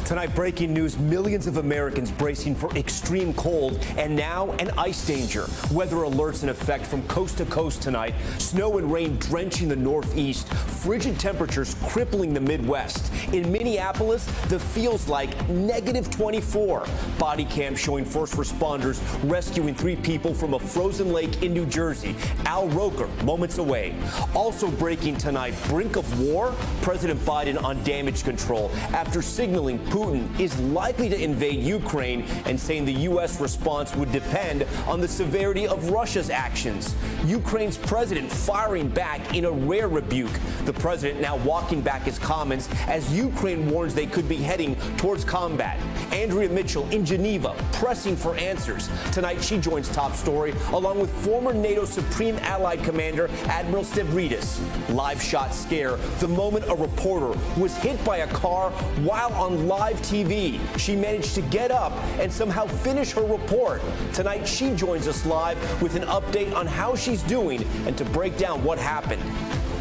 Tonight, breaking news, millions of Americans bracing for extreme cold and now an ice danger. Weather alerts in effect from coast to coast tonight. Snow and rain drenching the Northeast. Frigid temperatures crippling the Midwest. In Minneapolis, the feels like -24. Body cam showing first responders rescuing 3 people from a frozen lake in New Jersey. Al Roker moments away. Also breaking tonight, brink of war? President Biden on damage control after signaling Putin is likely to invade Ukraine and saying the U.S. response would depend on the severity of Russia's actions. Ukraine's president firing back in a rare rebuke. The president now walking back his comments as Ukraine warns they could be heading towards combat. Andrea Mitchell in Geneva pressing for answers. Tonight she joins Top Story along with former NATO Supreme Allied Commander Admiral Stavridis. Live shot scare the moment a reporter was hit by a car while on live TV. She managed to get up and somehow finish her report. Tonight she joins us live with an update on how she's doing and to break down what happened.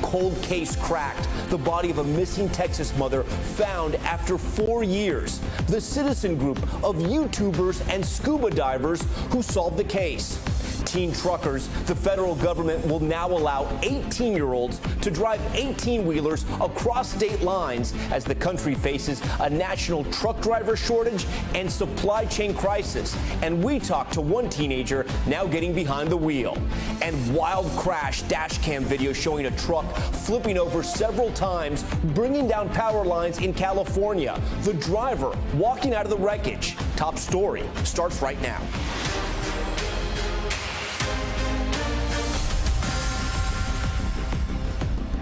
Cold case cracked. The body of a missing Texas mother found after 4 years. The citizen group of YouTubers and scuba divers who solved the case. Teen truckers, the federal government will now allow 18-year-olds to drive 18-wheelers across state lines as the country faces a national truck driver shortage and supply chain crisis. And we talked to one teenager now getting behind the wheel. And wild crash dash cam video showing a truck flipping over several times, bringing down power lines in California. The driver walking out of the wreckage. Top Story starts right now.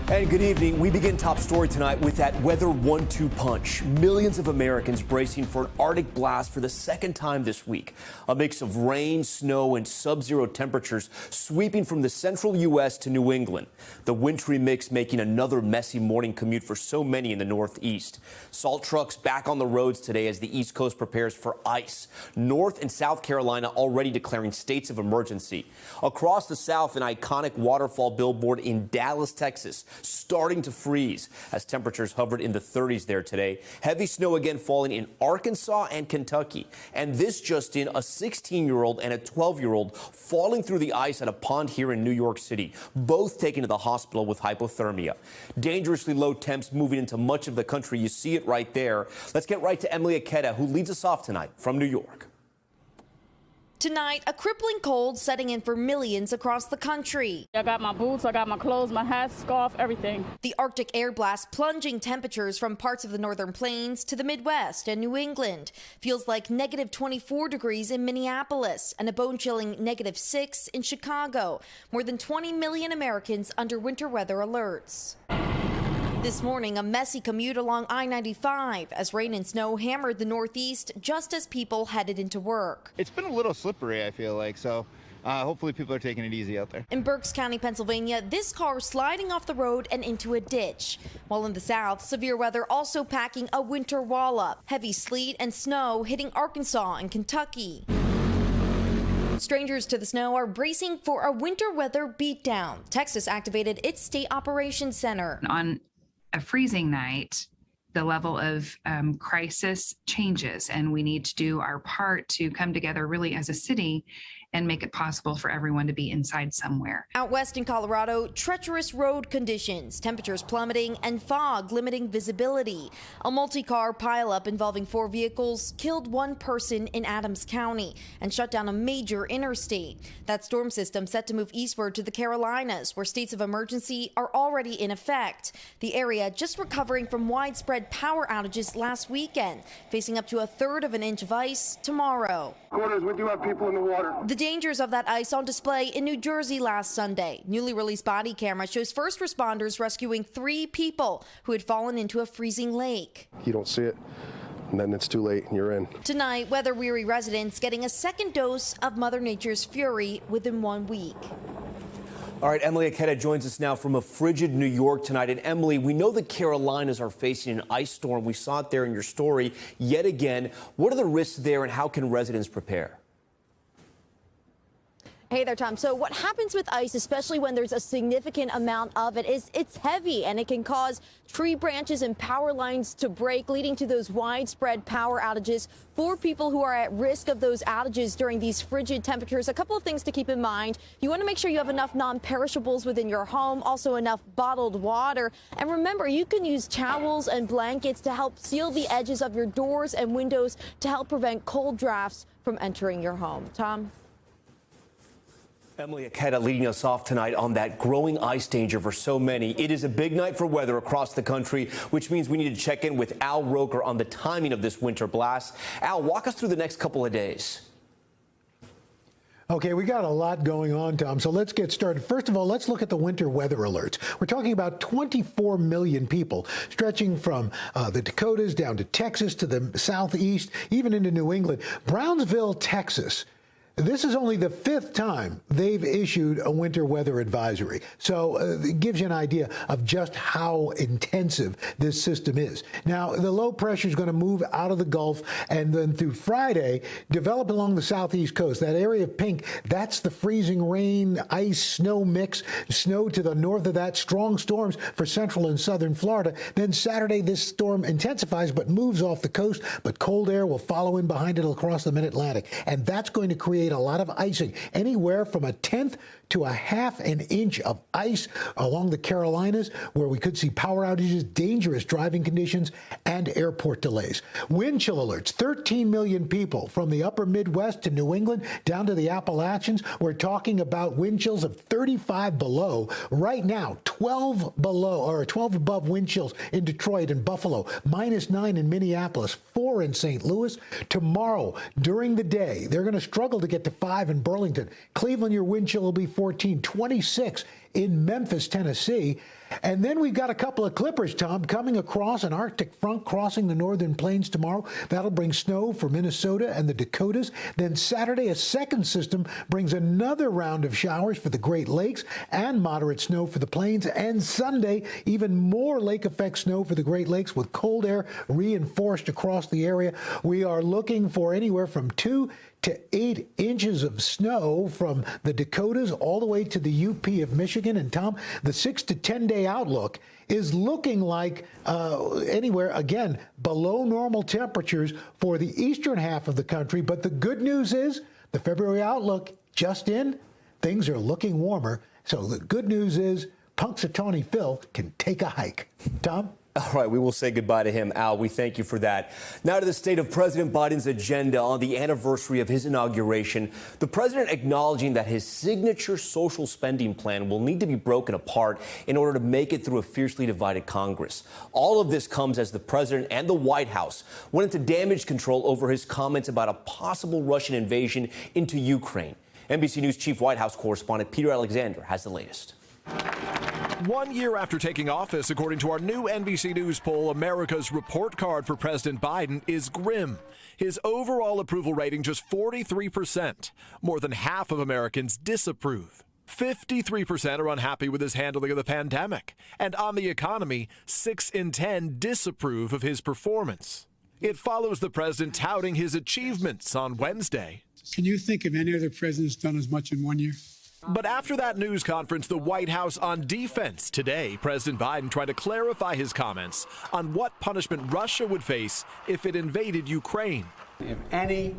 And good evening. We begin Top Story tonight with that weather 1-2 punch. Millions of Americans bracing for an Arctic blast for the second time this week. A mix of rain, snow, and sub-zero temperatures sweeping from the central U.S. to New England. The wintry mix making another messy morning commute for so many in the Northeast. Salt trucks back on the roads today as the East Coast prepares for ice. North and South Carolina already declaring states of emergency. Across the South, an iconic waterfall billboard in Dallas, Texas, starting to freeze as temperatures hovered in the 30s there today. Heavy snow again falling in Arkansas and Kentucky. And this just in, a 16-year-old and a 12-year-old falling through the ice at a pond here in New York City, both taken to the hospital with hypothermia. Dangerously low temps moving into much of the country. You see it right there. Let's get right to Emily Aketa, who leads us off tonight from New York. Tonight, a crippling cold setting in for millions across the country. I got my boots, I got my clothes, my hat, scarf, everything. The Arctic air blast plunging temperatures from parts of the northern plains to the Midwest and New England. Feels like -24 degrees in Minneapolis and a bone-chilling -6 in Chicago. More than 20 million Americans under winter weather alerts. This morning, a messy commute along I-95 as rain and snow hammered the Northeast just as people headed into work. It's been a little slippery, I feel like, so hopefully people are taking it easy out there. In Berks County, Pennsylvania, this car sliding off the road and into a ditch. While in the south, severe weather also packing a winter wall-up. Heavy sleet and snow hitting Arkansas and Kentucky. Strangers to the snow are bracing for a winter weather beatdown. Texas activated its state operations center. On a freezing night, the level of crisis changes, and we need to do our part to come together really as a city and make it possible for everyone to be inside somewhere. Out west in Colorado, treacherous road conditions, temperatures plummeting, and fog limiting visibility. A multi-car pileup involving 4 vehicles killed 1 person in Adams County and shut down a major interstate. That storm system set to move eastward to the Carolinas, where states of emergency are already in effect. The area just recovering from widespread power outages last weekend, facing up to 1/3 of an inch of ice tomorrow. Quarters, we do have people in the water. The dangers of that ice on display in New Jersey last Sunday. Newly released body camera shows first responders rescuing 3 people who had fallen into a freezing lake. You don't see it, and then it's too late and you're in. Tonight, weather-weary residents getting a second dose of Mother Nature's fury within 1 week. All right, Emily Aketa joins us now from a frigid New York tonight. And Emily, we know the Carolinas are facing an ice storm. We saw it there in your story yet again. What are the risks there and how can residents prepare? Hey there, Tom. So what happens with ice, especially when there's a significant amount of it, is it's heavy and it can cause tree branches and power lines to break, leading to those widespread power outages. For people who are at risk of those outages during these frigid temperatures, a couple of things to keep in mind. You want to make sure you have enough non-perishables within your home, also enough bottled water. And remember, you can use towels and blankets to help seal the edges of your doors and windows to help prevent cold drafts from entering your home. Tom? Emily Aketa leading us off tonight on that growing ice danger for so many. It is a big night for weather across the country, which means we need to check in with Al Roker on the timing of this winter blast. Al, walk us through the next couple of days. Okay, we got a lot going on, Tom, so let's get started. First of all, let's look at the winter weather alerts. We're talking about 24 million people, stretching from the Dakotas down to Texas to the southeast, even into New England. Brownsville, Texas. This is only the 5th time they've issued a winter weather advisory. So it gives you an idea of just how intensive this system is. Now, the low pressure is going to move out of the Gulf and then through Friday, develop along the southeast coast. That area of pink, that's the freezing rain, ice, snow mix. Snow to the north of that, strong storms for central and southern Florida. Then Saturday, this storm intensifies but moves off the coast, but cold air will follow in behind it across the mid-Atlantic. And that's going to create a lot of icing, anywhere from 1/10 to 1/2 inch of ice along the Carolinas, where we could see power outages, dangerous driving conditions, and airport delays. Wind chill alerts, 13 million people from the upper Midwest to New England down to the Appalachians. We're talking about wind chills of 35 below. Right now, 12 below or 12 above wind chills in Detroit and Buffalo, -9 in Minneapolis, 4 in St. Louis. Tomorrow, during the day, they're going to struggle to get to 5 in Burlington. Cleveland, your wind chill will be 14, 26 in Memphis, Tennessee. And then we've got a couple of clippers, Tom, coming across an Arctic front crossing the northern plains tomorrow. That'll bring snow for Minnesota and the Dakotas. Then Saturday, a second system brings another round of showers for the Great Lakes and moderate snow for the plains. And Sunday, even more lake effect snow for the Great Lakes with cold air reinforced across the area. We are looking for anywhere from 2 to 8 inches of snow from the Dakotas all the way to the UP of Michigan. And Tom, the 6 to 10 day outlook is looking like anywhere, again, below normal temperatures for the eastern half of the country. But the good news is the February outlook just in, things are looking warmer. So the good news is Punxsutawney Phil can take a hike. Tom? All right, we will say goodbye to him, Al. We thank you for that. Now to the state of President Biden's agenda on the anniversary of his inauguration. The president acknowledging that his signature social spending plan will need to be broken apart in order to make it through a fiercely divided Congress. All of this comes as the president and the White House went into damage control over his comments about a possible Russian invasion into Ukraine. NBC News chief White House correspondent Peter Alexander has the latest. 1 year after taking office, according to our new NBC News poll, America's report card for President Biden is grim. His overall approval rating just 43%. More than half of Americans disapprove. 53% are unhappy with his handling of the pandemic. And on the economy, 6 in 10 disapprove of his performance. It follows the president touting his achievements on Wednesday. Can you think of any other president who's done as much in 1 year? But after that news conference, the White House on defense. Today, President Biden tried to clarify his comments on what punishment Russia would face if it invaded Ukraine. If any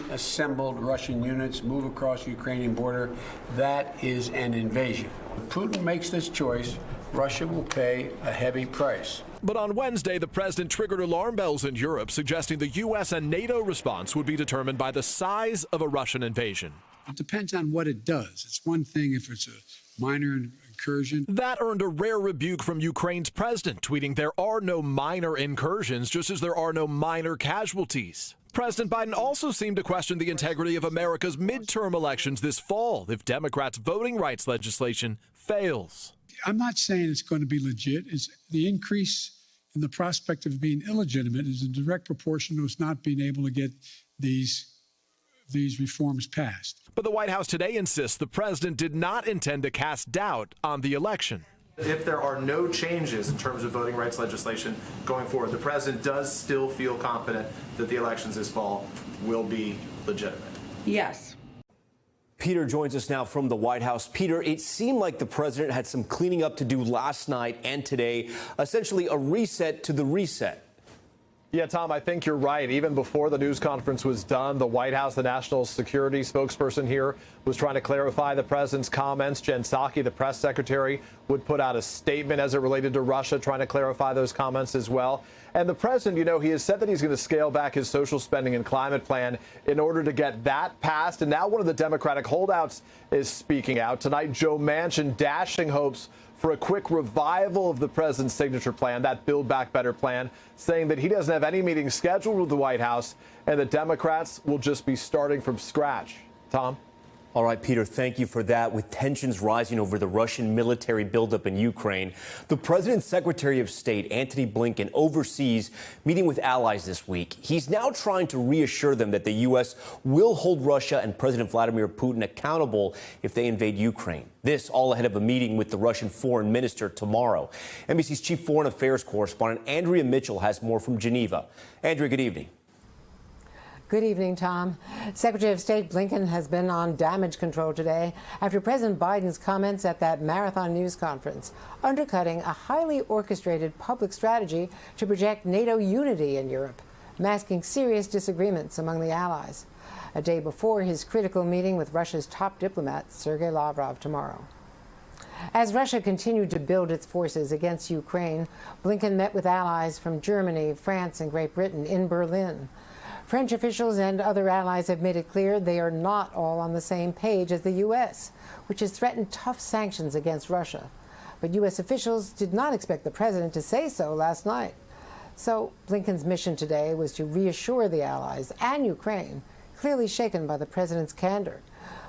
assembled Russian units move across the Ukrainian border, that is an invasion. If Putin makes this choice, Russia will pay a heavy price. But on Wednesday, the president triggered alarm bells in Europe, suggesting the U.S. and NATO response would be determined by the size of a Russian invasion. It depends on what it does. It's one thing if it's a minor incursion. That earned a rare rebuke from Ukraine's president, tweeting there are no minor incursions, just as there are no minor casualties. President Biden also seemed to question the integrity of America's midterm elections this fall if Democrats' voting rights legislation fails. I'm not saying it's going to be legit. It's the increase in the prospect of being illegitimate is in direct proportion to us not being able to get these reforms passed. But the White House today insists the president did not intend to cast doubt on the election. If there are no changes in terms of voting rights legislation going forward, the president does still feel confident that the elections this fall will be legitimate. Yes. Peter joins us now from the White House. Peter, it seemed like the president had some cleaning up to do last night and today, essentially a reset to the reset. Yeah, Tom, I think you're right. Even before the news conference was done, the White House, the national security spokesperson here, was trying to clarify the president's comments. Jen Psaki, the press secretary, would put out a statement as it related to Russia, trying to clarify those comments as well. And the president, you know, he has said that he's going to scale back his social spending and climate plan in order to get that passed. And now one of the Democratic holdouts is speaking out. Tonight, Joe Manchin dashing hopes for a quick revival of the president's signature plan, that Build Back Better plan, saying that he doesn't have any meetings scheduled with the White House and the Democrats will just be starting from scratch. Tom? All right, Peter, thank you for that. With tensions rising over the Russian military buildup in Ukraine, the president's Secretary of State, Antony Blinken, overseas meeting with allies this week. He's now trying to reassure them that the U.S. will hold Russia and President Vladimir Putin accountable if they invade Ukraine. This all ahead of a meeting with the Russian foreign minister tomorrow. NBC's chief foreign affairs correspondent, Andrea Mitchell, has more from Geneva. Andrea, good evening. Good evening, Tom. Secretary of State Blinken has been on damage control today after President Biden's comments at that marathon news conference, undercutting a highly orchestrated public strategy to project NATO unity in Europe, masking serious disagreements among the allies. A day before his critical meeting with Russia's top diplomat, Sergei Lavrov, tomorrow. As Russia continued to build its forces against Ukraine, Blinken met with allies from Germany, France, and Great Britain in Berlin. French officials and other allies have made it clear they are not all on the same page as the U.S., which has threatened tough sanctions against Russia. But U.S. officials did not expect the president to say so last night. So Blinken's mission today was to reassure the allies and Ukraine, clearly shaken by the president's candor.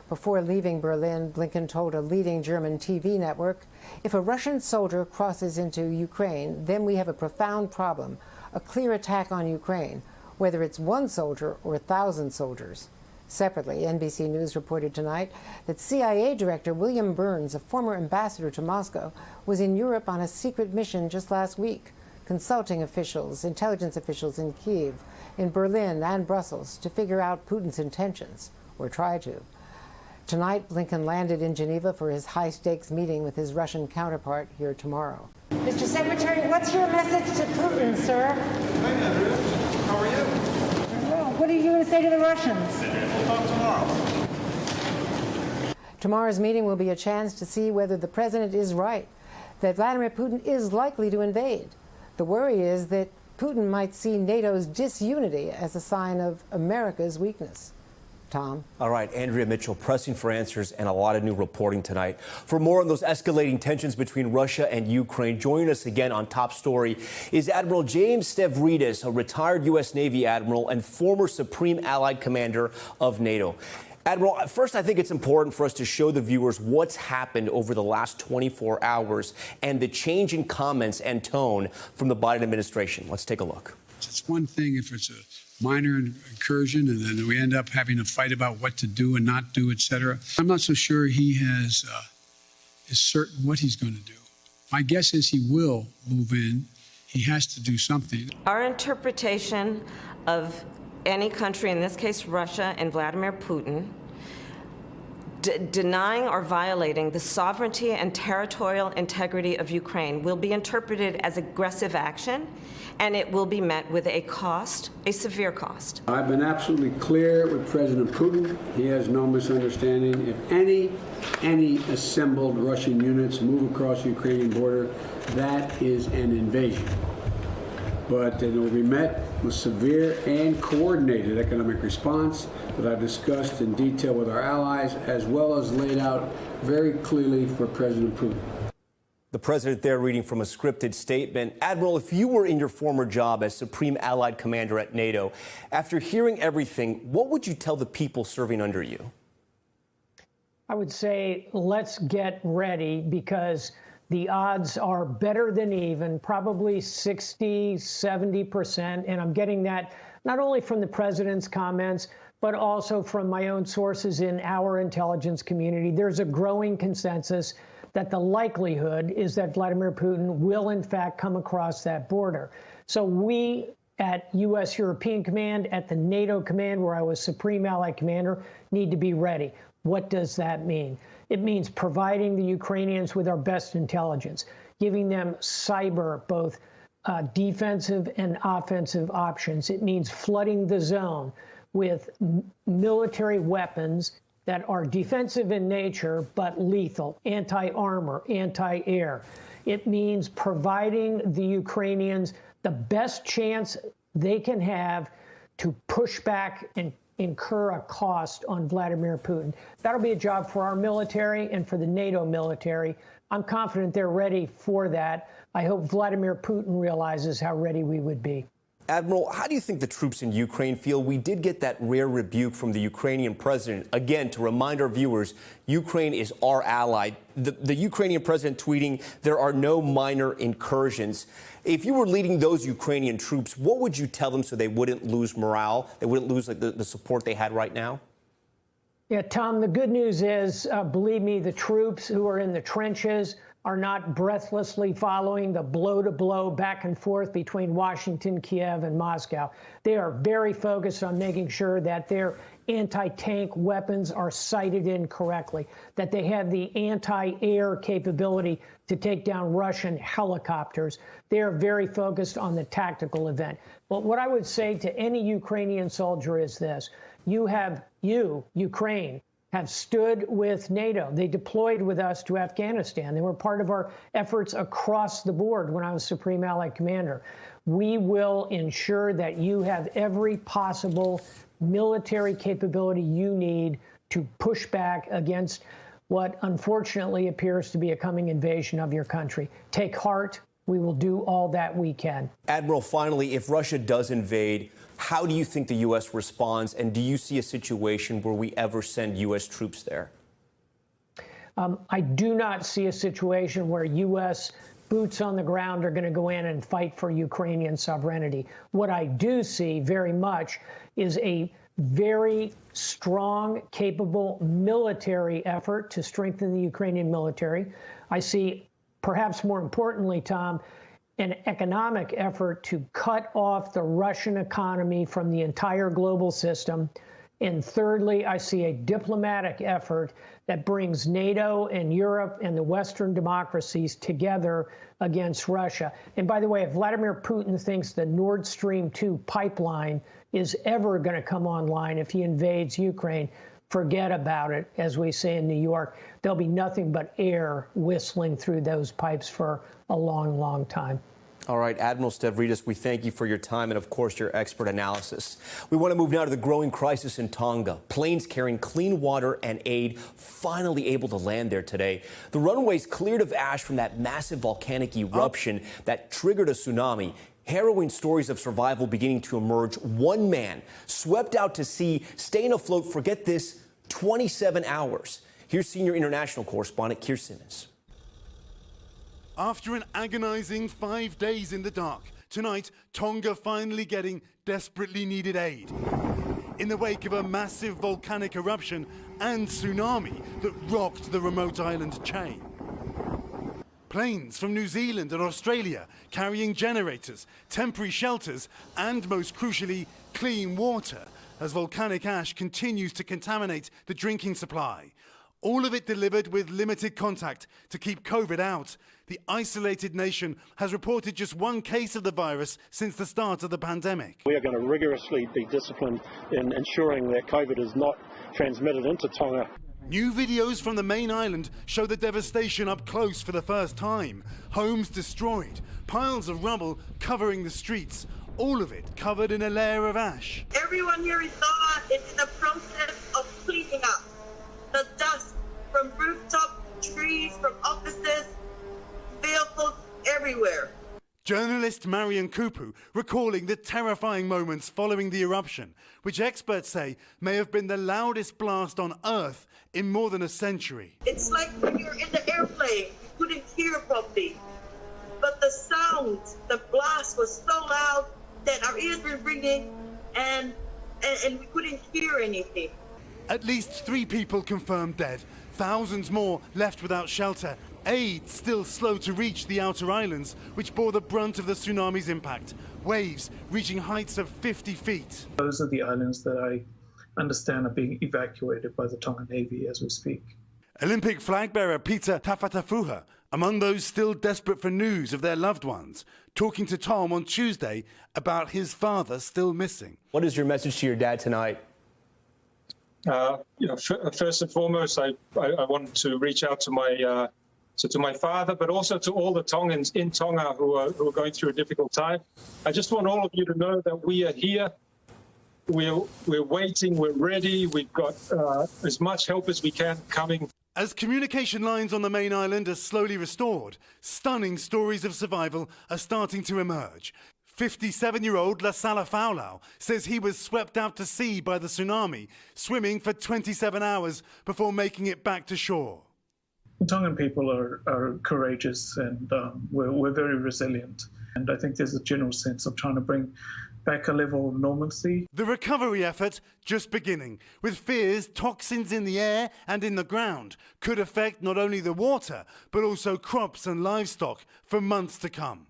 Before leaving Berlin, Blinken told a leading German TV network, "If a Russian soldier crosses into Ukraine, then we have a profound problem, a clear attack on Ukraine, whether it's one soldier or 1,000 soldiers." Separately, NBC News reported tonight that CIA Director William Burns, a former ambassador to Moscow, was in Europe on a secret mission just last week, consulting officials, intelligence officials in Kyiv, in Berlin and Brussels to figure out Putin's intentions, or try to. Tonight, Blinken landed in Geneva for his high-stakes meeting with his Russian counterpart here tomorrow. Mr. Secretary, what's your message to Putin, sir? Hi, Andrea. How are you? Well, what are you going to say to the Russians? We'll talk tomorrow. Tomorrow's meeting will be a chance to see whether the president is right, that Vladimir Putin is likely to invade. The worry is that Putin might see NATO's disunity as a sign of America's weakness. Tom? All right, Andrea Mitchell pressing for answers and a lot of new reporting tonight. For more on those escalating tensions between Russia and Ukraine, joining us again on Top Story is Admiral James Stavridis, a retired U.S. Navy admiral and former Supreme Allied Commander of NATO. Admiral, first, I think it's important for us to show the viewers what's happened over the last 24 hours and the change in comments and tone from the Biden administration. Let's take a look. It's one thing if it's a minor incursion and then we end up having a fight about what to do and not do, etc. I'm not so sure he is certain what he's going to do. My guess is he will move in. He has to do something. Our interpretation of any country, in this case Russia and Vladimir Putin, denying or violating the sovereignty and territorial integrity of Ukraine will be interpreted as aggressive action, and it will be met with a cost, a severe cost. I've been absolutely clear with President Putin. He has no misunderstanding. If any assembled Russian units move across the Ukrainian border, that is an invasion. But it will be met with severe and coordinated economic response that I've discussed in detail with our allies, as well as laid out very clearly for President Putin. The president there reading from a scripted statement. Admiral, if you were in your former job as Supreme Allied Commander at NATO, after hearing everything, what would you tell the people serving under you? I would say, let's get ready, because the odds are better than even, probably 60, 70%. And I'm getting that not only from the president's comments, but also from my own sources in our intelligence community. There's a growing consensus that the likelihood is that Vladimir Putin will, in fact, come across that border. So we at U.S. European Command, at the NATO Command, where I was Supreme Allied Commander, need to be ready. What does that mean? It means providing the Ukrainians with our best intelligence, giving them cyber, both defensive and offensive options. It means flooding the zone with military weapons that are defensive in nature but lethal, anti-armor, anti-air. It means providing the Ukrainians the best chance they can have to push back and incur a cost on Vladimir Putin. That'll be a job for our military and for the NATO military. I'm confident they're ready for that. I hope Vladimir Putin realizes how ready we would be. Admiral, how do you think the troops in Ukraine feel? We did get that rare rebuke from the Ukrainian president. Again, to remind our viewers, Ukraine is our ally. The Ukrainian president tweeting, there are no minor incursions. If you were leading those Ukrainian troops, what would you tell them so they wouldn't lose morale? They wouldn't lose the support they had right now? Yeah, Tom, the good news is, believe me, the troops who are in the trenches are not breathlessly following the blow-to-blow back and forth between Washington, Kiev, and Moscow. They are very focused on making sure that their anti-tank weapons are sighted in correctly, that they have the anti-air capability to take down Russian helicopters. They are very focused on the tactical event. But what I would say to any Ukrainian soldier is this: Ukraine, have stood with NATO. They deployed with us to Afghanistan. They were part of our efforts across the board when I was Supreme Allied Commander. We will ensure that you have every possible military capability you need to push back against what unfortunately appears to be a coming invasion of your country. Take heart. We will do all that we can. Admiral, finally, if Russia does invade, how do you think the U.S. responds? And do you see a situation where we ever send U.S. troops there? I do not see a situation where U.S. boots on the ground are going to go in and fight for Ukrainian sovereignty. What I do see very much is a very strong, capable military effort to strengthen the Ukrainian military. I see, perhaps more importantly, Tom, an economic effort to cut off the Russian economy from the entire global system. And thirdly, I see a diplomatic effort that brings NATO and Europe and the Western democracies together against Russia. And by the way, if Vladimir Putin thinks the Nord Stream 2 pipeline is ever going to come online if he invades Ukraine, forget about it. As we say in New York, there'll be nothing but air whistling through those pipes for a long, long time. All right, Admiral Stavridis, we thank you for your time and, of course, your expert analysis. We want to move now to the growing crisis in Tonga. Planes carrying clean water and aid finally able to land there today. The runways cleared of ash from that massive volcanic eruption that triggered a tsunami. Harrowing stories of survival beginning to emerge. One man swept out to sea, staying afloat for, get this, 27 hours. Here's senior international correspondent Keir Simmons. After an agonizing 5 days in the dark, tonight, Tonga finally getting desperately needed aid. In the wake of a massive volcanic eruption and tsunami that rocked the remote island chain. Planes from New Zealand and Australia carrying generators, temporary shelters, and most crucially, clean water as volcanic ash continues to contaminate the drinking supply. All of it delivered with limited contact to keep COVID out. The isolated nation has reported just one case of the virus since the start of the pandemic. We are going to rigorously be disciplined in ensuring that COVID is not transmitted into Tonga. New videos from the main island show the devastation up close for the first time. Homes destroyed, piles of rubble covering the streets, all of it covered in a layer of ash. Everyone here is in the process of cleaning up. The dust from rooftop, trees, from offices, vehicles everywhere. Journalist Marion Kupu recalling the terrifying moments following the eruption, which experts say may have been the loudest blast on Earth in more than a century. It's like when you're in the airplane, you couldn't hear properly. But the sound, the blast was so loud that our ears were ringing and we couldn't hear anything. At least 3 people confirmed dead, thousands more left without shelter. Aid still slow to reach the outer islands, which bore the brunt of the tsunami's impact. Waves reaching heights of 50 feet. Those are the islands that I understand, are being evacuated by the Tonga Navy as we speak. Olympic flag bearer Peter Tafatafuha, among those still desperate for news of their loved ones, talking to Tom on Tuesday about his father still missing. What is your message to your dad tonight? First and foremost, I want to reach out to my father, but also to all the Tongans in Tonga who are going through a difficult time. I just want all of you to know that we are here. We're waiting. We're ready. We've got as much help as we can coming. As communication lines on the main island are slowly restored, stunning stories of survival are starting to emerge. 57-year-old La Sala Faulau says he was swept out to sea by the tsunami, swimming for 27 hours before making it back to shore. The Tongan people are courageous, and we're very resilient. And I think there's a general sense of trying to bring back a level of normalcy. The recovery effort just beginning, with fears toxins in the air and in the ground could affect not only the water, but also crops and livestock for months to come.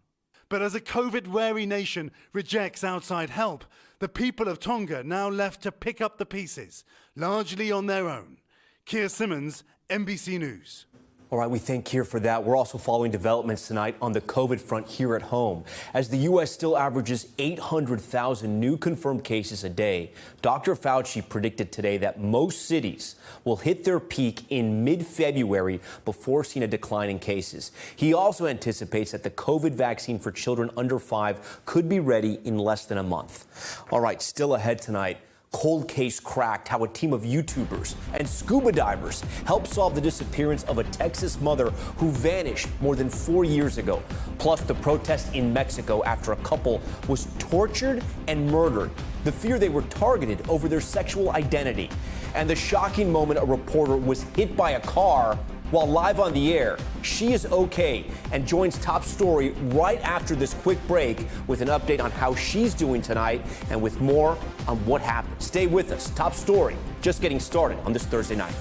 But as a COVID-wary nation rejects outside help, the people of Tonga now left to pick up the pieces, largely on their own. Keir Simmons, NBC News. All right, we thank Keir for that. We're also following developments tonight on the COVID front here at home. As the U.S. still averages 800,000 new confirmed cases a day, Dr. Fauci predicted today that most cities will hit their peak in mid-February before seeing a decline in cases. He also anticipates that the COVID vaccine for children under 5 could be ready in less than a month. All right, still ahead tonight. Cold case cracked, how a team of YouTubers and scuba divers helped solve the disappearance of a Texas mother who vanished more than 4 years ago. Plus the protest in Mexico after a couple was tortured and murdered. The fear they were targeted over their sexual identity. And the shocking moment a reporter was hit by a car while live on the air. She is okay and joins Top Story right after this quick break with an update on how she's doing tonight and with more on what happened. Stay with us. Top Story just getting started on this Thursday night.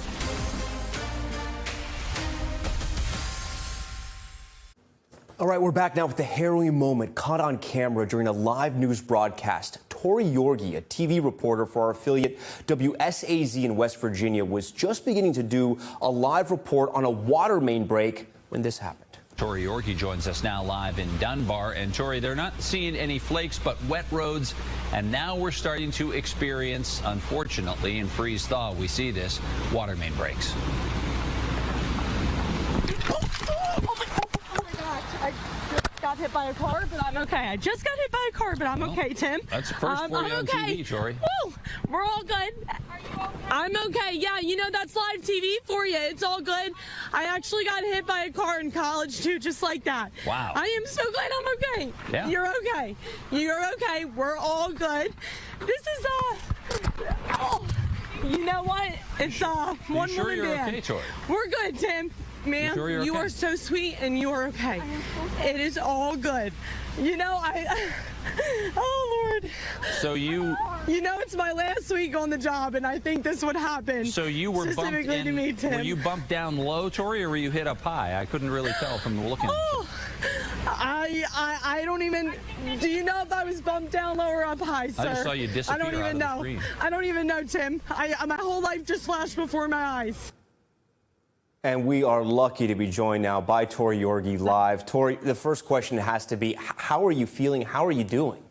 All right, we're back now with the harrowing moment caught on camera during a live news broadcast. Tori Yorgi, a TV reporter for our affiliate WSAZ in West Virginia, was just beginning to do a live report on a water main break when this happened. Tori Yorgi joins us now live in Dunbar. And Tori, they're not seeing any flakes, but wet roads. And now we're starting to experience, unfortunately, in freeze thaw, we see this, water main breaks. I just got hit by a car, but I'm okay. I just got hit by a car, but I'm okay, Tim. That's first for you on TV, Tori. Woo! We're all good. Are you okay? I'm okay. Yeah, you know, that's live TV for you. It's all good. I actually got hit by a car in college, too, just like that. Wow. I am so glad I'm okay. Yeah. You're okay. You're okay. We're all good. This is, oh, you know what? It's, one sure woman you're band. okay, Tori? We're good, Tim. Ma'am, sure you okay? are so sweet and you are okay. It is all good. You know, oh Lord. So you know, it's my last week on the job, and I think this would happen. So you were bumped specifically in, to me, Tim. Were you bumped down low, Tori, or were you hit up high? I couldn't really tell from looking. Oh, I don't even. Do you know if I was bumped down low or up high, sir? I just saw you disappear. I don't even know. I don't even know, Tim. My whole life just flashed before my eyes. And we are lucky to be joined now by Tori Yorgi live. Tori, the first question has to be, how are you feeling? How are you doing?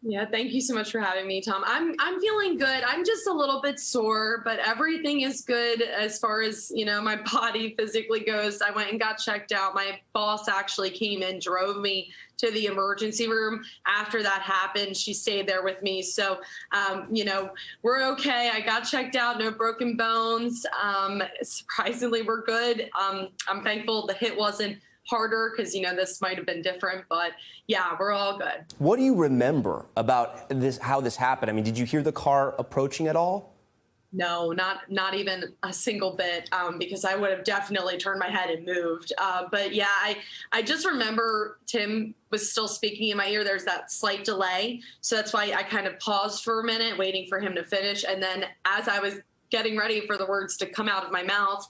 Yeah, thank you so much for having me, Tom. I'm feeling good. I'm just a little bit sore, but everything is good as far as, you know, my body physically goes. I went and got checked out. My boss actually came and drove me to the emergency room after that happened. She stayed there with me. So, you know, we're okay. I got checked out, no broken bones. Surprisingly, we're good. I'm thankful the hit wasn't harder because, you know, this might have been different, but yeah, we're all good. What do you remember about this, how this happened? I mean, did you hear the car approaching at all? No, not even a single bit, because I would have definitely turned my head and moved. But yeah, I just remember Tim was still speaking in my ear. There's that slight delay. So that's why I kind of paused for a minute, waiting for him to finish. And then as I was getting ready for the words to come out of my mouth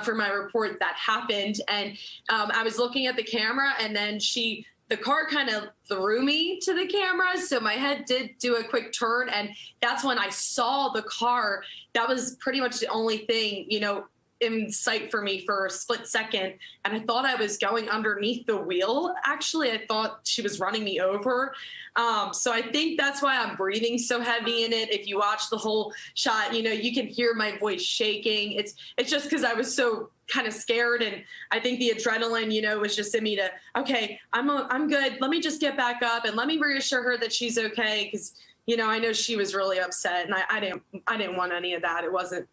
for my report, that happened. And I was looking at the camera, and then she the car kind of threw me to the camera. So my head did do a quick turn. And that's when I saw the car. That was pretty much the only thing, in sight for me for a split second. And I thought I was going underneath the wheel. Actually, I thought she was running me over. So I think that's why I'm breathing so heavy in it. If you watch the whole shot, you can hear my voice shaking. It's just because I was so kind of scared. And I think the adrenaline, was just in me to, okay, I'm good. Let me just get back up and let me reassure her that she's okay. Because, I know she was really upset, and I didn't want any of that. It wasn't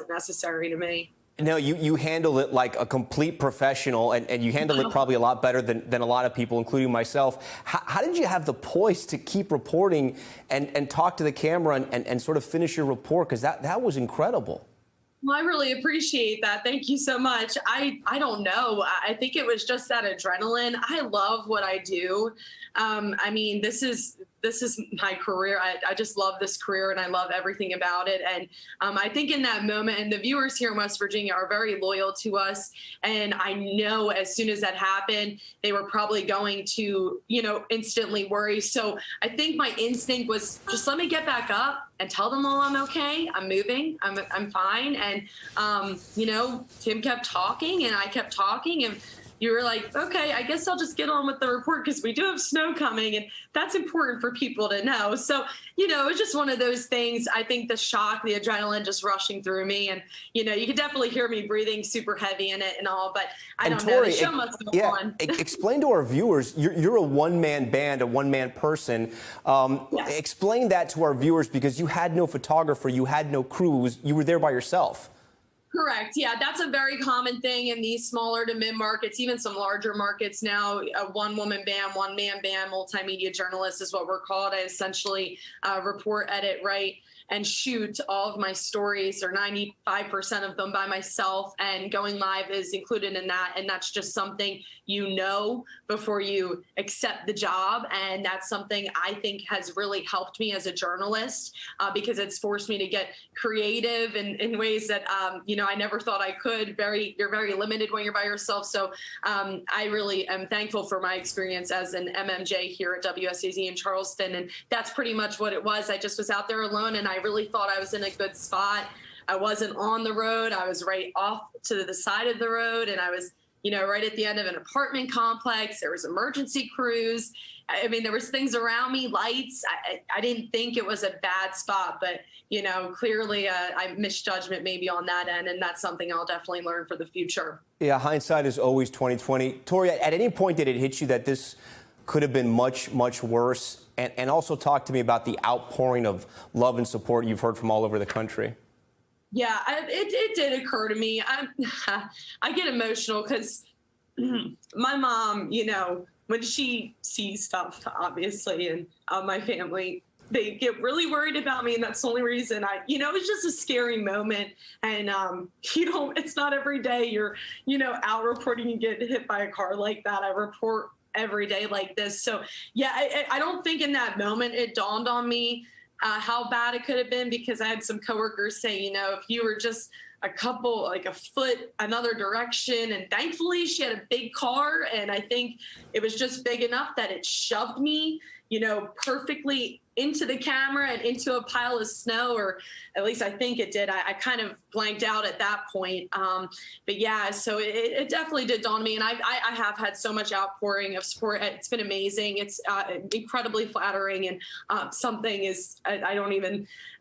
necessary to me. No, you handle it like a complete professional, and you handle it probably a lot better than a lot of people, including myself. How did you have the poise to keep reporting and talk to the camera and sort of finish your report? Because that was incredible. Well, I really appreciate that. Thank you so much. I don't know. I think it was just that adrenaline. I love what I do. This is my career. I just love this career, and I love everything about it. And I think in that moment, and the viewers here in West Virginia are very loyal to us. And I know as soon as that happened, they were probably going to, instantly worry. So I think my instinct was just let me get back up and tell them all I'm okay. I'm moving. I'm fine. And, Tim kept talking and I kept talking, and you were like, okay, I guess I'll just get on with the report because we do have snow coming, and that's important for people to know. So, it was just one of those things. I think the shock, the adrenaline just rushing through me, and, you could definitely hear me breathing super heavy in it and all, but I don't know. The show must go on. Explain to our viewers, you're a one-man band, a one-man person. Yes. Explain that to our viewers, because you had no photographer, you had no crew, you were there by yourself. Correct. Yeah, that's a very common thing in these smaller to mid markets, even some larger markets now. A one-woman band, one-man band, multimedia journalist is what we're called. I essentially report, edit, write, and shoot all of my stories, or 95% of them, by myself, and going live is included in that. And that's just something before you accept the job. And that's something I think has really helped me as a journalist, because it's forced me to get creative in ways that, I never thought I could. You're very limited when you're by yourself. So I really am thankful for my experience as an MMJ here at WSAZ in Charleston. And that's pretty much what it was. I just was out there alone, and I really thought I was in a good spot. I wasn't on the road. I was right off to the side of the road, and I was right at the end of an apartment complex. There was emergency crews. There was things around me, lights. I didn't think it was a bad spot, but, clearly I misjudgment maybe on that end, and that's something I'll definitely learn for the future. Yeah, hindsight is always 20/20. Tori, at any point did it hit you that this could have been much, much worse? And also talk to me about the outpouring of love and support you've heard from all over the country. Yeah, it did occur to me. I get emotional because my mom, when she sees stuff, obviously, and my family, they get really worried about me. And that's the only reason it's just a scary moment. And, it's not every day you're, out reporting, you get hit by a car like that. I report every day like this. So, yeah, I don't think in that moment it dawned on me how bad it could have been, because I had some coworkers say, if you were just a couple, like a foot another direction, and thankfully she had a big car, and I think it was just big enough that it shoved me, perfectly into the camera and into a pile of snow, or at least I think it did. I kind of blanked out at that point. But yeah, so it definitely did dawn on me. And I have had so much outpouring of support. It's been amazing. It's incredibly flattering, and something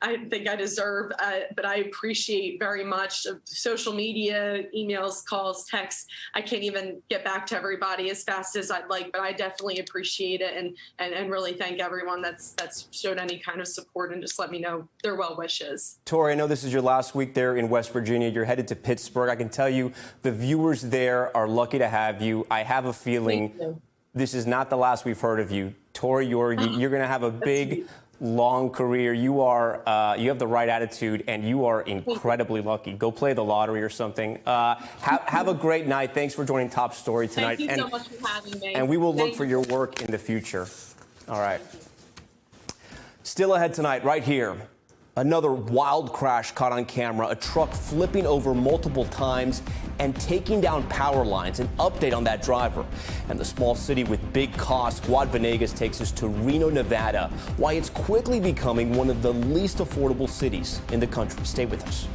I think I deserve, but I appreciate very much social media, emails, calls, texts. I can't even get back to everybody as fast as I'd like, but I definitely appreciate it, and really thank everyone that's showed any kind of support and just let me know their well wishes. Tori, I know this is your last week there in West Virginia. You're headed to Pittsburgh. I can tell you the viewers there are lucky to have you. I have a feeling this is not the last we've heard of you. Tori, you're going to have a big, long career. You have the right attitude, and you are incredibly lucky. Go play the lottery or something. Have a great night. Thanks for joining Top Story tonight. Thank you so much for having me. And we will look for your work in the future. All right. Still ahead tonight, right here. Another wild crash caught on camera, a truck flipping over multiple times and taking down power lines. An update on that driver. And the small city with big costs, Guad Venegas takes us to Reno, Nevada, why it's quickly becoming one of the least affordable cities in the country. Stay with us.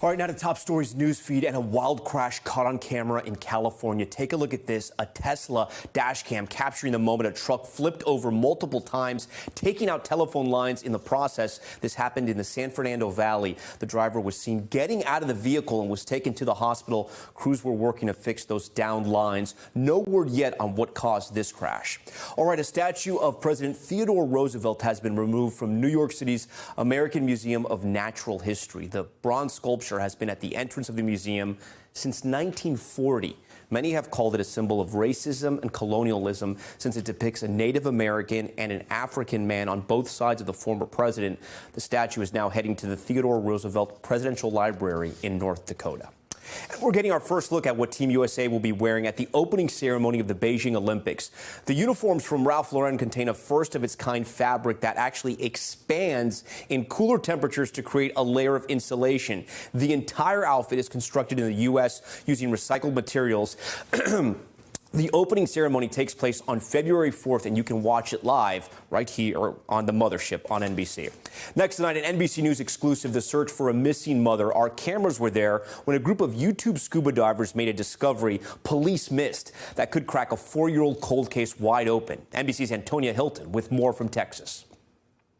All right, now to Top Stories news feed and a wild crash caught on camera in California. Take a look at this. A Tesla dash cam capturing the moment a truck flipped over multiple times, taking out telephone lines in the process. This happened in the San Fernando Valley. The driver was seen getting out of the vehicle and was taken to the hospital. Crews were working to fix those downed lines. No word yet on what caused this crash. All right, a statue of President Theodore Roosevelt has been removed from New York City's American Museum of Natural History. The bronze sculpture has been at the entrance of the museum since 1940. Many have called it a symbol of racism and colonialism since it depicts a Native American and an African man on both sides of the former president. The statue is now heading to the Theodore Roosevelt Presidential Library in North Dakota. And we're getting our first look at what Team USA will be wearing at the opening ceremony of the Beijing Olympics. The uniforms from Ralph Lauren contain a first-of-its-kind fabric that actually expands in cooler temperatures to create a layer of insulation. The entire outfit is constructed in the U.S. using recycled materials. The opening ceremony takes place on February 4th, and you can watch it live right here on the mothership on NBC. Next tonight, an NBC News exclusive, the search for a missing mother. Our cameras were there when a group of YouTube scuba divers made a discovery police missed that could crack a 4-year-old cold case wide open. NBC's Antonia Hilton with more from Texas.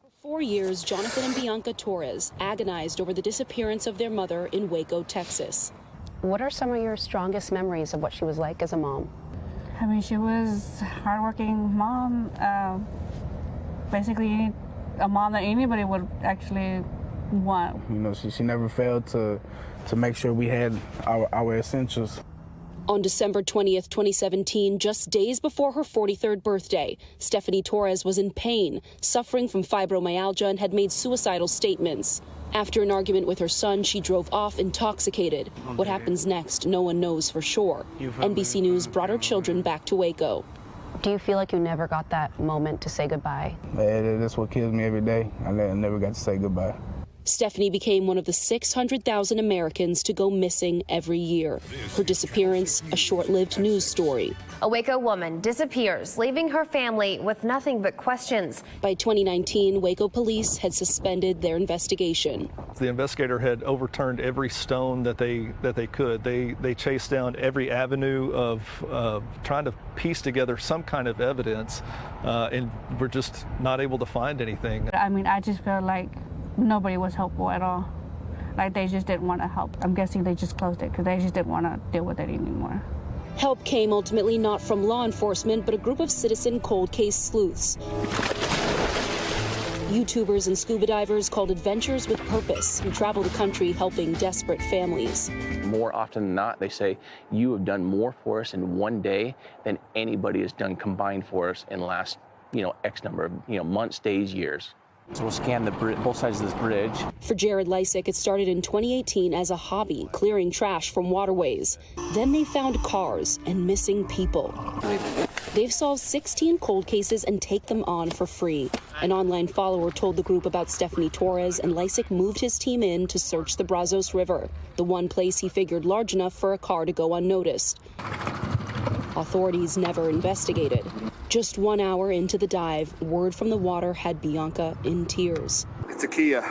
For 4 years, Jonathan and Bianca Torres agonized over the disappearance of their mother in Waco, Texas. What are some of your strongest memories of what she was like as a mom? I mean, she was a hardworking mom, basically a mom that anybody would actually want. You know, she never failed to make sure we had our essentials. On December 20th, 2017, just days before her 43rd birthday, Stephanie Torres was in pain, suffering from fibromyalgia, and had made suicidal statements. After an argument with her son, she drove off intoxicated. What happens next, no one knows for sure. NBC News brought her children back to Waco. Do you feel like you never got that moment to say goodbye? That's what kills me every day. I never got to say goodbye. Stephanie became one of the 600,000 Americans to go missing every year. Her disappearance, a short-lived news story. A Waco woman disappears, leaving her family with nothing but questions. By 2019, Waco police had suspended their investigation. The investigator had overturned every stone that they could. They chased down every avenue of trying to piece together some kind of evidence, and we're just not able to find anything. I mean, I just feel like nobody was helpful at all. Like, they just didn't want to help. I'm guessing they just closed it because they just didn't want to deal with it anymore. Help came ultimately not from law enforcement, but a group of citizen cold case sleuths. YouTubers and scuba divers called Adventures with Purpose, who travel the country helping desperate families. More often than not, they say, you have done more for us in one day than anybody has done combined for us in the last, X number of, months, days, years. So we'll scan both sides of this bridge. For Jared Lysick, it started in 2018 as a hobby, clearing trash from waterways. Then they found cars and missing people. They've solved 16 cold cases and take them on for free. An online follower told the group about Stephanie Torres, and Lysick moved his team in to search the Brazos River, the one place he figured large enough for a car to go unnoticed. Authorities never investigated. Just 1 hour into the dive, word from the water had Bianca in tears. It's a Kia.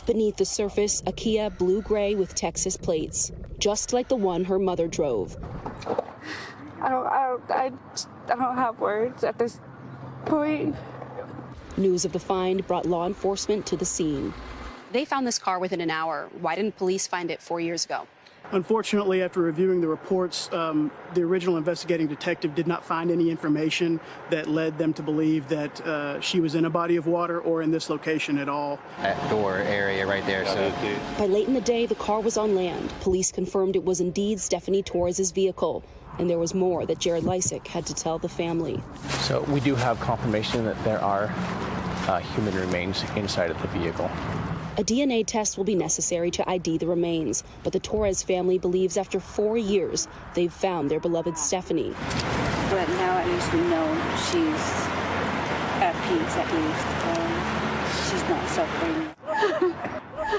Beneath the surface, a Kia blue-gray with Texas plates, just like the one her mother drove. I don't have words at this point. News of the find brought law enforcement to the scene. They found this car within an hour. Why didn't police find it 4 years ago? Unfortunately, after reviewing the reports, the original investigating detective did not find any information that led them to believe that she was in a body of water or in this location at all. That door area right there. So. By late in the day, the car was on land. Police confirmed it was indeed Stephanie Torres' vehicle. And there was more that Jared Lysick had to tell the family. So we do have confirmation that there are human remains inside of the vehicle. A DNA test will be necessary to ID the remains, but the Torres family believes after 4 years, they've found their beloved Stephanie. But now at least we know she's at peace, at least. She's not suffering.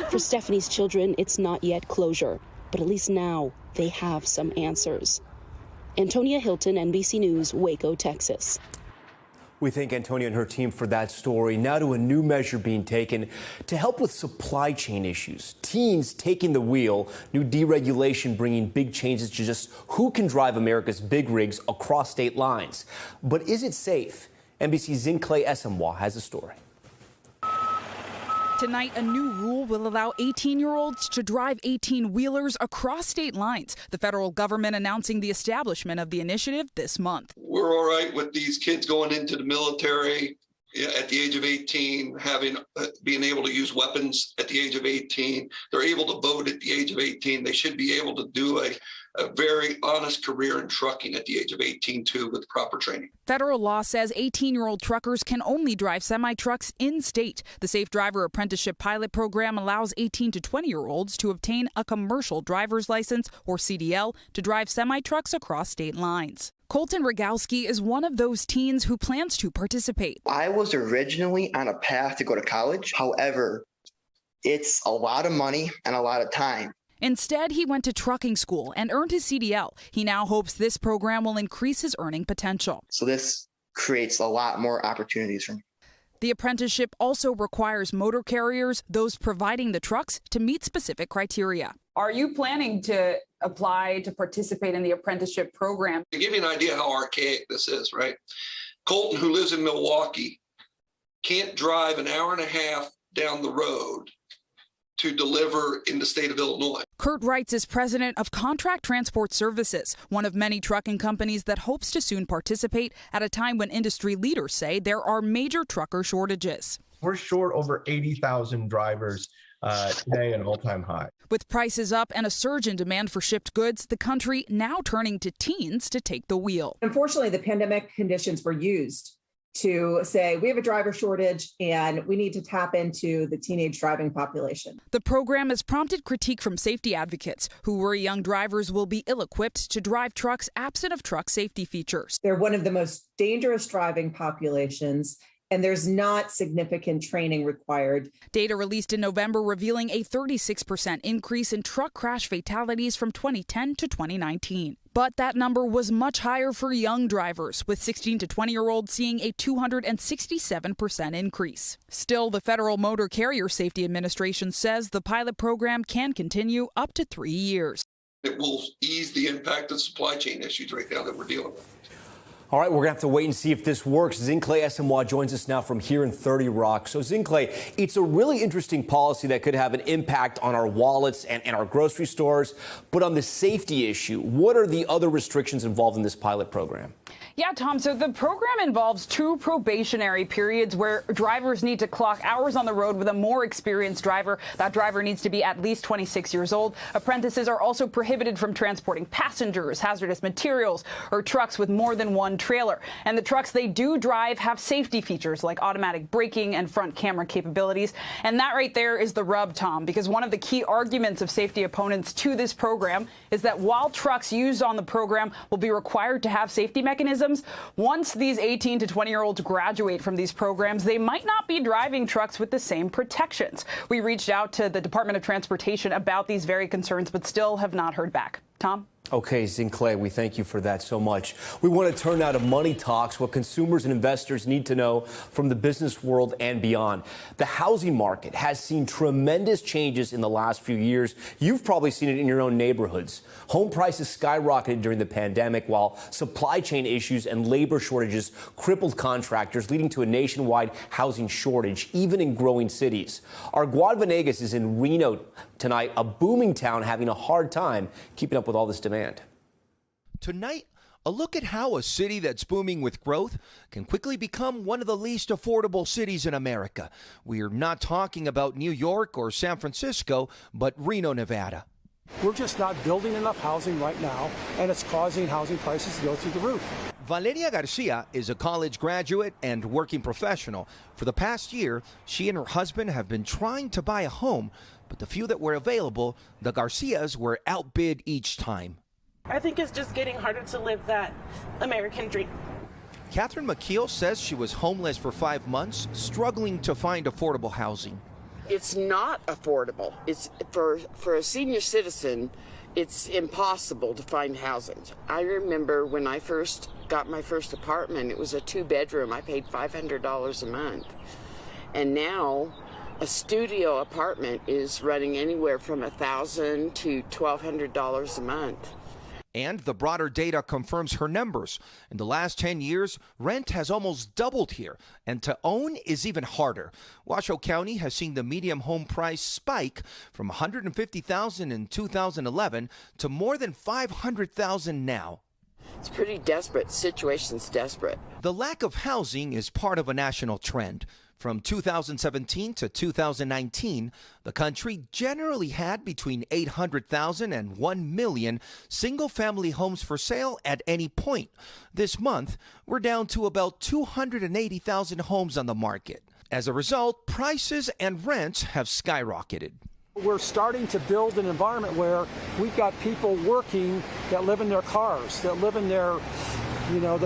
For Stephanie's children, it's not yet closure, but at least now they have some answers. Antonia Hilton, NBC News, Waco, Texas. We thank Antonia and her team for that story. Now to a new measure being taken to help with supply chain issues. Teens taking the wheel, new deregulation bringing big changes to just who can drive America's big rigs across state lines. But is it safe? NBC's Zincle Esamwa has a story. Tonight, a new rule will allow 18-year-olds to drive 18-wheelers across state lines. The federal government announcing the establishment of the initiative this month. We're all right with these kids going into the military at the age of 18, being able to use weapons at the age of 18. They're able to vote at the age of 18. They should be able to do a very honest career in trucking at the age of 18, too, with proper training. Federal law says 18-year-old truckers can only drive semi-trucks in-state. The Safe Driver Apprenticeship Pilot Program allows 18 to 20-year-olds to obtain a commercial driver's license, or CDL, to drive semi-trucks across state lines. Colton Rogowski is one of those teens who plans to participate. I was originally on a path to go to college. However, it's a lot of money and a lot of time. Instead, he went to trucking school and earned his CDL. He now hopes this program will increase his earning potential. So this creates a lot more opportunities for me. The apprenticeship also requires motor carriers, those providing the trucks, to meet specific criteria. Are you planning to apply to participate in the apprenticeship program? To give you an idea how archaic this is, right? Colton, who lives in Milwaukee, can't drive an hour and a half down the road to deliver in the state of Illinois. Kurt Wrights is president of Contract Transport Services, one of many trucking companies that hopes to soon participate at a time when industry leaders say there are major trucker shortages. We're short over 80,000 drivers today, an all-time high. With prices up and a surge in demand for shipped goods, the country now turning to teens to take the wheel. Unfortunately, the pandemic conditions were used to say we have a driver shortage and we need to tap into the teenage driving population. The program has prompted critique from safety advocates who worry young drivers will be ill-equipped to drive trucks absent of truck safety features. They're one of the most dangerous driving populations, and there's not significant training required. Data released in November revealing a 36% increase in truck crash fatalities from 2010 to 2019. But that number was much higher for young drivers, with 16 to 20-year-olds seeing a 267% increase. Still, the Federal Motor Carrier Safety Administration says the pilot program can continue up to 3 years. It will ease the impact of supply chain issues right now that we're dealing with. All right, we're going to have to wait and see if this works. Zincle Esamwa joins us now from here in 30 Rock. So, Zincle, it's a really interesting policy that could have an impact on our wallets and our grocery stores. But on the safety issue, what are the other restrictions involved in this pilot program? Yeah, Tom, so the program involves 2 probationary periods where drivers need to clock hours on the road with a more experienced driver. That driver needs to be at least 26 years old. Apprentices are also prohibited from transporting passengers, hazardous materials, or trucks with more than one trailer. And the trucks they do drive have safety features like automatic braking and front camera capabilities. And that right there is the rub, Tom, because one of the key arguments of safety opponents to this program is that while trucks used on the program will be required to have safety mechanisms, once these 18 to 20-year-olds graduate from these programs, they might not be driving trucks with the same protections. We reached out to the Department of Transportation about these very concerns, but still have not heard back. Tom? Okay, Zincle, we thank you for that so much. We want to turn now to money talks, what consumers and investors need to know from the business world and beyond. The housing market has seen tremendous changes in the last few years. You've probably seen it in your own neighborhoods. Home prices skyrocketed during the pandemic, while supply chain issues and labor shortages crippled contractors, leading to a nationwide housing shortage, even in growing cities. Our Guad Venegas is in Reno tonight, a booming town having a hard time keeping up with all this demand. Tonight, a look at how a city that's booming with growth can quickly become one of the least affordable cities in America. We're not talking about New York or San Francisco, but Reno, Nevada. We're just not building enough housing right now, and it's causing housing prices to go through the roof. Valeria Garcia is a college graduate and working professional. For the past year, she and her husband have been trying to buy a home, but the few that were available, the Garcias were outbid each time. I think it's just getting harder to live that American dream. Catherine McKeel says she was homeless for 5 months, struggling to find affordable housing. It's not affordable. It's for a senior citizen, it's impossible to find housing. I remember when I first got my first apartment, it was a 2-bedroom. I paid $500 a month. And now a studio apartment is running anywhere from $1,000 to $1,200 a month. And the broader data confirms her numbers. In the last 10 years, rent has almost doubled here, and to own is even harder. Washoe County has seen the median home price spike from $150,000 in 2011 to more than $500,000 now. It's pretty desperate. Situation's desperate. The lack of housing is part of a national trend. From 2017 to 2019, the country generally had between 800,000 and 1 million single-family homes for sale at any point. This month, we're down to about 280,000 homes on the market. As a result, prices and rents have skyrocketed. We're starting to build an environment where we've got people working that live in their cars, that live in their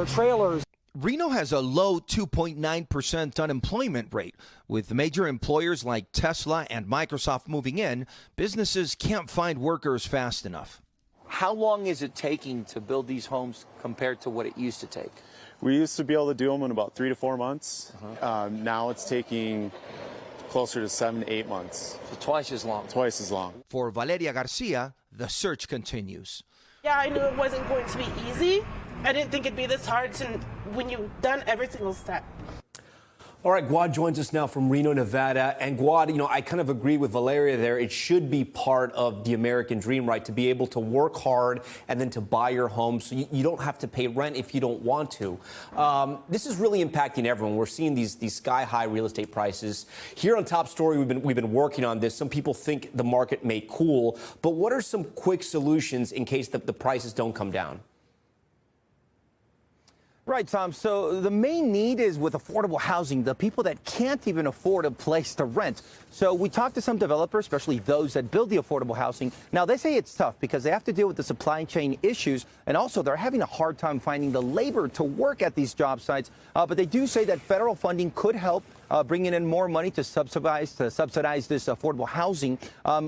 trailers. Reno has a low 2.9% unemployment rate. With major employers like Tesla and Microsoft moving in, businesses can't find workers fast enough. How long is it taking to build these homes compared to what it used to take? We used to be able to do them in about 3 to 4 months. Now it's taking closer to 7 to 8 months. So twice as long. Twice as long. For Valeria Garcia, the search continues. Yeah, I knew it wasn't going to be easy. I didn't think it'd be this hard when you've done every single step. All right, Guad joins us now from Reno, Nevada. And Guad, I kind of agree with Valeria there. It should be part of the American dream, right, to be able to work hard and then to buy your home so you don't have to pay rent if you don't want to. This is really impacting everyone. We're seeing these sky-high real estate prices. Here on Top Story, we've been working on this. Some people think the market may cool, but what are some quick solutions in case the prices don't come down? Right, Tom. So the main need is with affordable housing, the people that can't even afford a place to rent. So we talked to some developers, especially those that build the affordable housing. Now, they say it's tough because they have to deal with the supply chain issues, and also they're having a hard time finding the labor to work at these job sites. But they do say that federal funding could help bringing in more money to subsidize this affordable housing.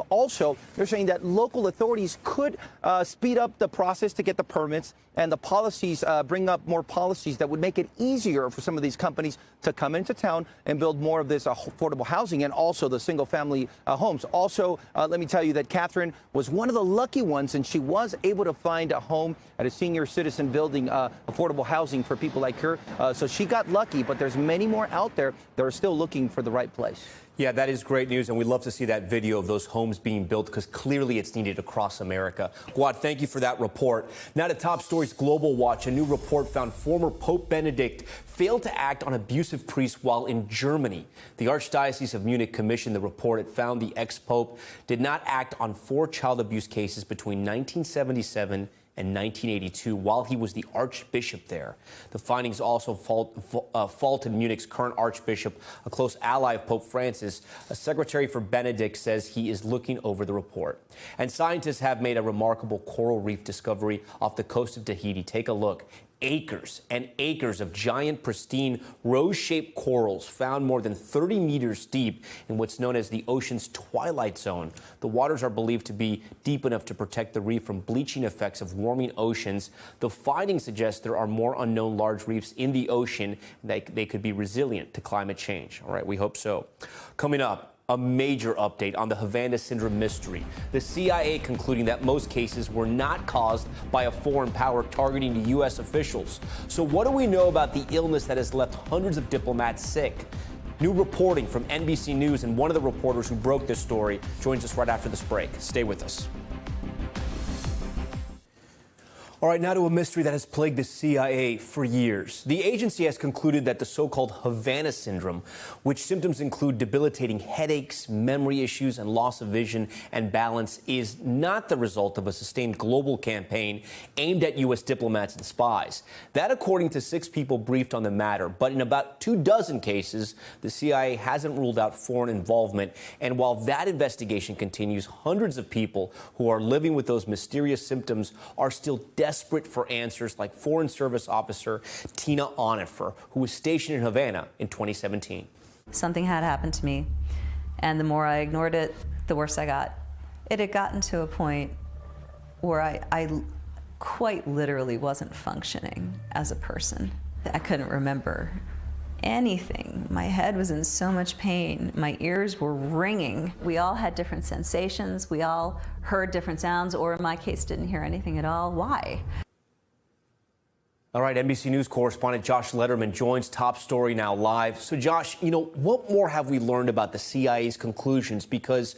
Also, they're saying that local authorities could speed up the process to get the permits, and the policies bring up more policies that would make it easier for some of these companies to come into town and build more of this affordable housing, and also the single-family homes. Also, let me tell you that Catherine was one of the lucky ones, and she was able to find a home at a senior citizen building affordable housing for people like her. So she got lucky, but there's many more out there that are still looking for the right place. Yeah, that is great news, and we'd love to see that video of those homes being built because clearly it's needed across America. Guad, thank you for that report. Now to Top Story's Global Watch. A new report found former Pope Benedict failed to act on abusive priests while in Germany. The Archdiocese of Munich commissioned the report. It found the ex-pope did not act on 4 child abuse cases between 1977 and 1982 while he was the archbishop there. The findings also faulted Munich's current archbishop, a close ally of Pope Francis. A secretary for Benedict says he is looking over the report. And scientists have made a remarkable coral reef discovery off the coast of Tahiti. Take a look. Acres and acres of giant, pristine, rose-shaped corals found more than 30 meters deep in what's known as the ocean's twilight zone. The waters are believed to be deep enough to protect the reef from bleaching effects of warming oceans. The findings suggest there are more unknown large reefs in the ocean that they could be resilient to climate change. All right, we hope so. Coming up, a major update on the Havana syndrome mystery. The CIA concluding that most cases were not caused by a foreign power targeting the U.S. officials. So what do we know about the illness that has left hundreds of diplomats sick? New reporting from NBC News, and one of the reporters who broke this story joins us right after this break. Stay with us. All right, now to a mystery that has plagued the CIA for years. The agency has concluded that the so-called Havana syndrome, which symptoms include debilitating headaches, memory issues, and loss of vision and balance, is not the result of a sustained global campaign aimed at U.S. diplomats and spies. That, according to 6 people briefed on the matter. But in about 24 cases, the CIA hasn't ruled out foreign involvement. And while that investigation continues, hundreds of people who are living with those mysterious symptoms are still desperate for answers, like Foreign Service Officer Tina Onifer, who was stationed in Havana in 2017. Something had happened to me, and the more I ignored it, the worse I got. It had gotten to a point where I quite literally wasn't functioning as a person. I couldn't remember anything. My head was in so much pain. My ears were ringing. We all had different sensations. We all heard different sounds, or in my case, didn't hear anything at all. Why? All right, NBC News correspondent Josh Letterman joins Top Story now live. So, Josh, what more have we learned about the CIA's conclusions? Because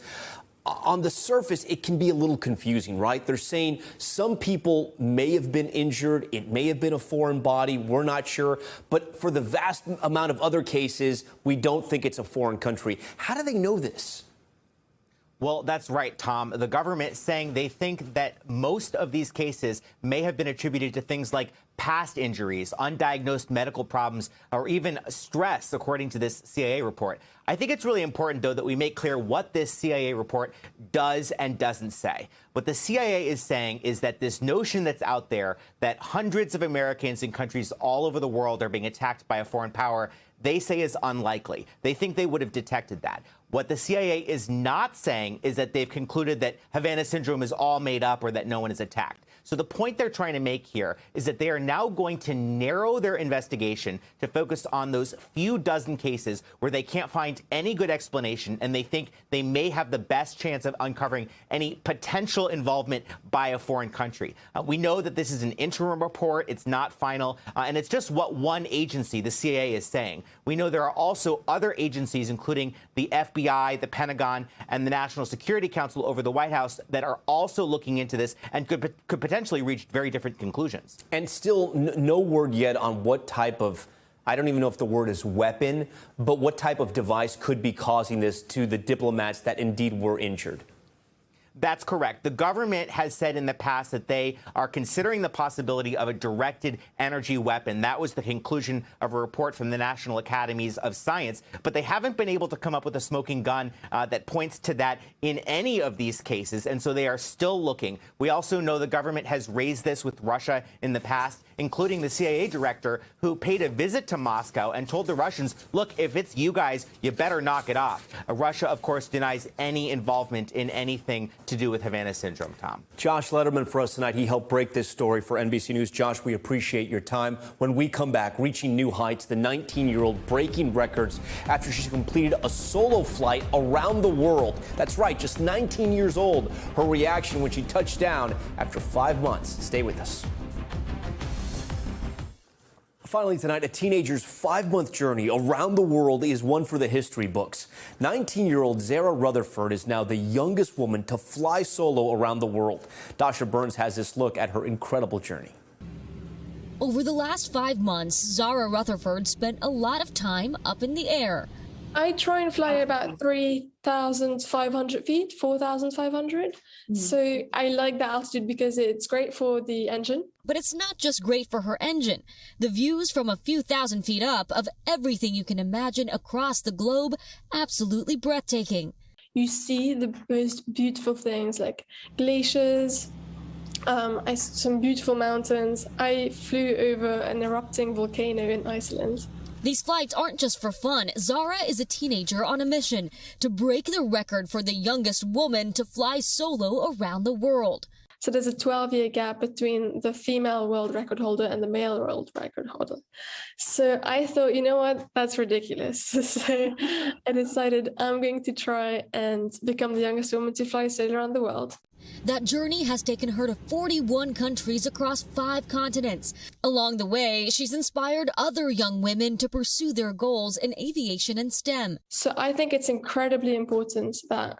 on the surface, it can be a little confusing, right? They're saying some people may have been injured. It may have been a foreign body. We're not sure. But for the vast amount of other cases, we don't think it's a foreign country. How do they know this? Well, that's right, Tom. The government saying they think that most of these cases may have been attributed to things like past injuries, undiagnosed medical problems, or even stress, according to this CIA report. I think it's really important, though, that we make clear what this CIA report does and doesn't say. What the CIA is saying is that this notion that's out there that hundreds of Americans in countries all over the world are being attacked by a foreign power, they say is unlikely. They think they would have detected that. What the CIA is not saying is that they've concluded that Havana syndrome is all made up or that no one is attacked. So the point they're trying to make here is that they are now going to narrow their investigation to focus on those few dozen cases where they can't find any good explanation, and they think they may have the best chance of uncovering any potential involvement by a foreign country. We know that this is an interim report. It's not final, and it's just what one agency, the CIA, is saying. We know there are also other agencies, including the FBI, the Pentagon, and the National Security Council over the White House, that are also looking into this and could potentially reach very different conclusions. And still no word yet on what type of, I don't even know if the word is weapon, but what type of device could be causing this to the diplomats that indeed were injured. That's correct. The government has said in the past that they are considering the possibility of a directed energy weapon. That was the conclusion of a report from the National Academies of Science. But they haven't been able to come up with a smoking gun that points to that in any of these cases. And so they are still looking. We also know the government has raised this with Russia in the past, including the CIA director who paid a visit to Moscow and told the Russians, look, if it's you guys, you better knock it off. Russia, of course, denies any involvement in anything to do with Havana syndrome, Tom. Josh Letterman for us tonight. He helped break this story for NBC News. Josh, we appreciate your time. When we come back, reaching new heights, the 19-year-old breaking records after she completed a solo flight around the world. That's right, just 19 years old. Her reaction when she touched down after 5 months. Stay with us. Finally tonight, a teenager's 5-month journey around the world is one for the history books. 19-year-old Zara Rutherford is now the youngest woman to fly solo around the world. Dasha Burns has this look at her incredible journey. Over the last 5 months, Zara Rutherford spent a lot of time up in the air. I try and fly about 3,500 feet, 4,500. So I like the altitude because it's great for the engine. But it's not just great for her engine. The views from a few thousand feet up of everything you can imagine across the globe, absolutely breathtaking. You see the most beautiful things like glaciers, some beautiful mountains. I flew over an erupting volcano in Iceland. These flights aren't just for fun. Zara is a teenager on a mission to break the record for the youngest woman to fly solo around the world. So there's a 12-year gap between the female world record holder and the male world record holder. So I thought, you know what, that's ridiculous. So I decided I'm going to try and become the youngest woman to fly solo around the world. That journey has taken her to 41 countries across 5 continents. Along the way, she's inspired other young women to pursue their goals in aviation and STEM. So I think it's incredibly important that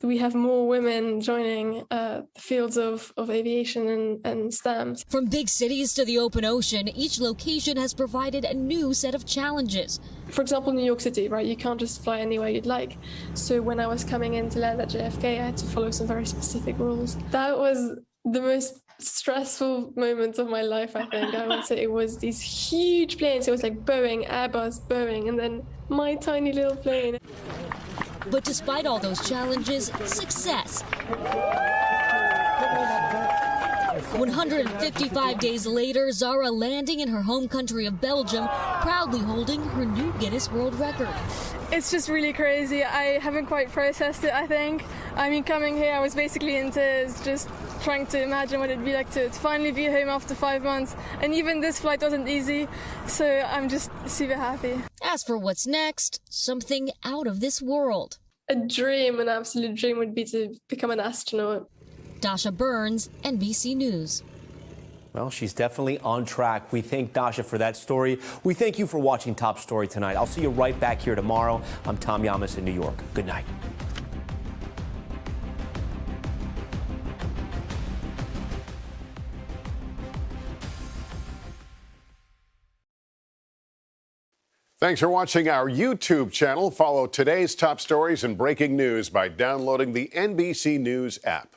we have more women joining the fields of aviation and STEM. From big cities to the open ocean, each location has provided a new set of challenges. For example, New York City, right? You can't just fly anywhere you'd like. So when I was coming in to land at JFK, I had to follow some very specific rules. That was the most stressful moment of my life, I think. I would say it was these huge planes. It was like Boeing, Airbus, Boeing, and then my tiny little plane. But despite all those challenges, success. 155 days later, Zara landing in her home country of Belgium, proudly holding her new Guinness World Record. It's just really crazy. I haven't quite processed it, I think. I mean, coming here, I was basically in tears, just trying to imagine what it'd be like to finally be home after 5 months. And even this flight wasn't easy, so I'm just super happy. As for what's next, something out of this world. A dream, an absolute dream, would be to become an astronaut. Dasha Burns, NBC News. Well, she's definitely on track. We thank Dasha for that story. We thank you for watching Top Story tonight. I'll see you right back here tomorrow. I'm Tom Llamas in New York. Good night. Thanks for watching our YouTube channel. Follow today's top stories and breaking news by downloading the NBC News app.